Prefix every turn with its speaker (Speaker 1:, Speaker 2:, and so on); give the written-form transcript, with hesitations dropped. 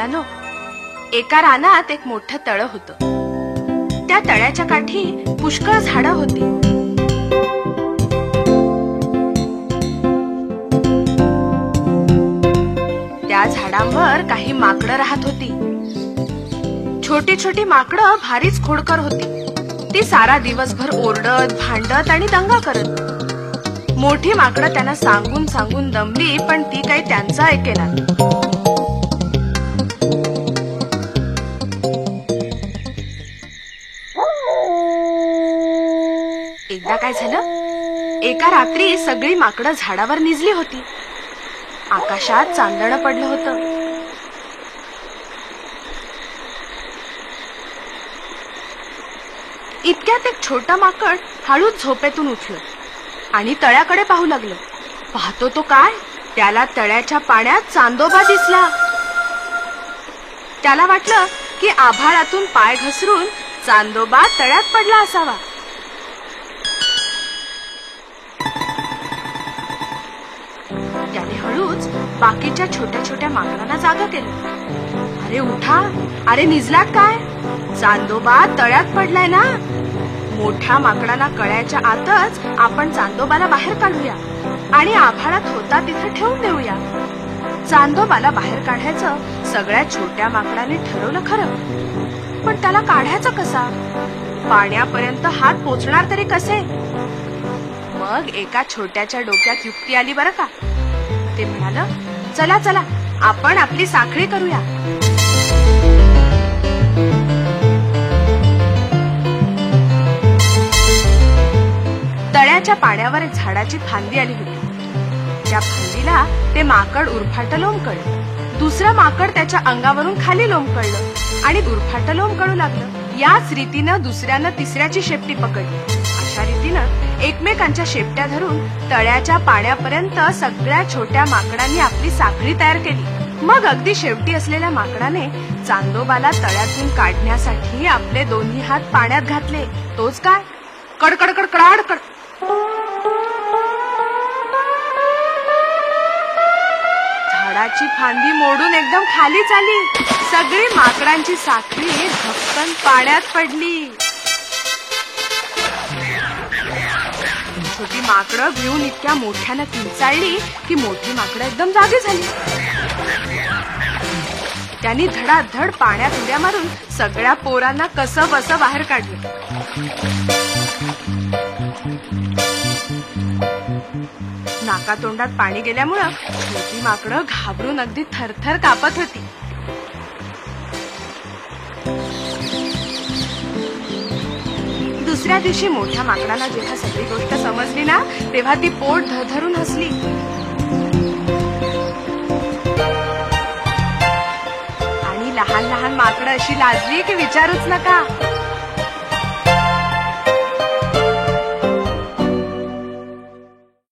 Speaker 1: मुलांनो, एका रानात एक मोठं तळं होतं. त्या तळ्याच्या काठी पुष्कळ झाडं होती. त्या झाडांवर काही माकडं राहत होती. छोटी छोटी माकडं भारीच खोडकर होती. ती सारा दिवसभर ओरडत, भांडत आणि दंगा करत. मोठी माकडं त्यांना सांगून सांगून दमली, पण ती काही त्यांचं ऐकेना. एकदा काय झालं, एका रात्री सगळी माकडं झाडावर निजली होती. आकाशात चांदणं पडलं होतं. इतक्यात एक छोटं माकड हळूच झोपेतून उठलं आणि तळ्याकडे पाहू लागलं. पाहतो तो काय, त्याला तळ्याच्या पाण्यात चांदोबा दिसला. त्याला वाटलं की आभाळातून पाय घसरून चांदोबा तळ्यात पडला असावा. त्याने हळूच बाकीच्या छोट्या छोट्या माकडांना जागा केलं. अरे उठा, अरे निजलात काय, चांदोबा तळ्यात पडलाय ना. मोठ्या माकडांना कळ्याच्या आतच आपण चांदोबाला बाहेर काढूया आणि आभाळात होता तिथे ठेवून देऊया. चांदोबाला बाहेर काढायचं सगळ्या छोट्या माकडाने ठरवलं खरं, पण त्याला काढायचं कसा, पाण्यापर्यंत हात पोचणार तरी कसे. मग एका छोट्याच्या डोक्यात युक्ती आली बरं का. ते म्हणालं, चला चला आपण आपली साखळी करूया. तळ्याच्या पाण्यावर एक झाडाची फांदी आली होती. त्या फांदीला ते माकड उरफाट लोंबकळलं. दुसरं माकड त्याच्या अंगावरून खाली लोंबकळलं आणि उरफाट लोंबकळू लागलं. याच रीतीनं दुसऱ्यानं तिसऱ्याची शेपटी पकडली. अशा रीतीनं एकमेकांच्या शेपट्या धरून तळ्याच्या पाण्यापर्यंत सगळ्या छोट्या माकडांनी आपली साखळी तयार केली. मग अगदी शेवटी असलेल्या माकडाने चांदोबाला तळ्यातून काढण्यासाठी आपले दोन्ही हात पाण्यात घातले. तोच काय, कडकडकडकडाड. झाडाची फांदी मोडून एकदम खालीच आली. सगळी माकडांची साखळी धपकन पाण्यात पडली. छोटी माकडं भिवून इतक्या मोठ्यानं किंचाळली की मोठी माकडं एकदम जागी झाली. त्यांनी धडाधड पाण्यात उड्या मारून सगळ्या पोरांना कसं बसं बाहेर काढलं. नाकातोंडात पाणी गेल्यामुळं छोटी माकडं घाबरून अगदी थरथर कापत होती. दुसऱ्या दिवशी मोठ्या माकडाला जेव्हा सगळी गोष्ट समजली ना, तेव्हा ती पोट धरून हसली. आणि लहान लहान माकडं अशी लाजली की विचारूच नका.